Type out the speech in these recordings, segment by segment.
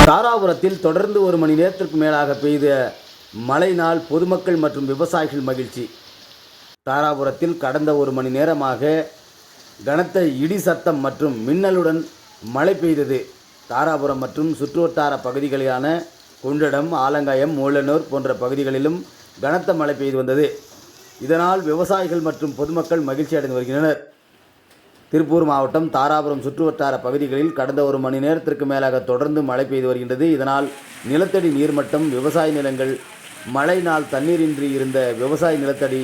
தாராபுரத்தில் தொடர்ந்து 1 மணி நேரத்திற்கு மேலாக பெய்த மழையினால் பொதுமக்கள் மற்றும் விவசாயிகள் மகிழ்ச்சி. தாராபுரத்தில் கடந்த 1 மணி நேரமாக கனத்த இடி சத்தம் மற்றும் மின்னலுடன் மழை பெய்தது. தாராபுரம் மற்றும் சுற்றுவட்டார பகுதிகளான குண்டடம், ஆலங்காயம், மூலனூர் போன்ற பகுதிகளிலும் கனத்த மழை பெய்து வந்தது. இதனால் விவசாயிகள் மற்றும் பொதுமக்கள் மகிழ்ச்சி அடைந்து வருகின்றனர். திருப்பூர் மாவட்டம் தாராபுரம் சுற்றுவட்டார பகுதிகளில் கடந்த 1 மணி நேரத்திற்கு மேலாக தொடர்ந்து மழை பெய்து வருகின்றது. இதனால் நிலத்தடி நீர்மட்டம், விவசாய நிலங்கள், மழையினால் தண்ணீரின்றி இருந்த விவசாய நிலத்தடி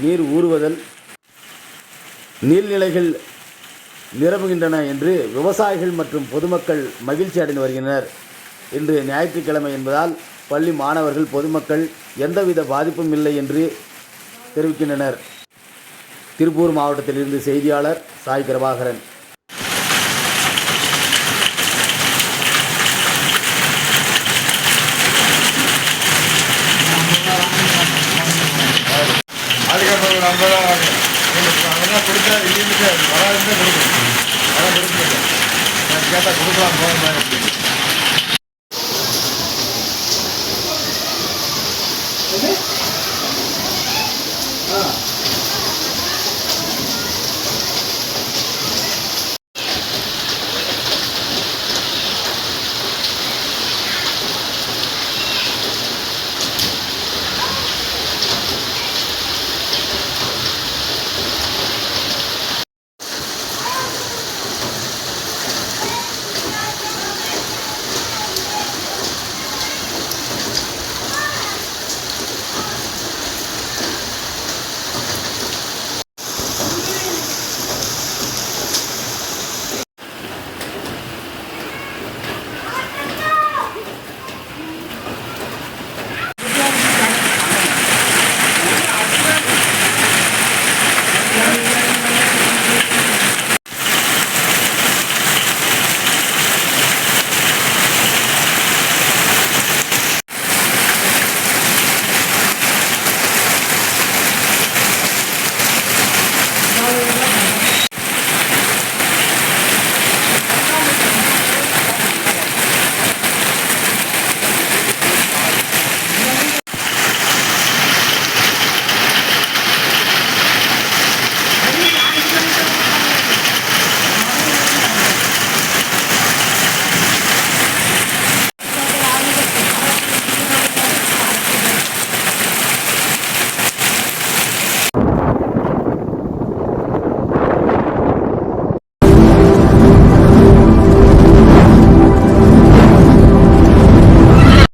நீர் ஊறுவதால் நீர்நிலைகள் நிரம்புகின்றன என்று விவசாயிகள் மற்றும் பொதுமக்கள் மகிழ்ச்சி அடைந்து வருகின்றனர். இன்று ஞாயிற்றுக்கிழமை என்பதால் பள்ளி மாணவர்கள், பொதுமக்கள் எந்தவித பாதிப்பும் இல்லை என்று தெரிவிக்கின்றனர். திருப்பூர் மாவட்டத்திலிருந்து செய்தியாளர் சாய் பிரபாகரன். அதுக்கப்புறம் நம்ம அதெல்லாம் கொடுத்தா இல்லைன்னு வராதுன்னு கொடுக்கணும். அதான் கொடுக்க கேட்டால் கொடுக்கலாம் போகிற மாதிரி.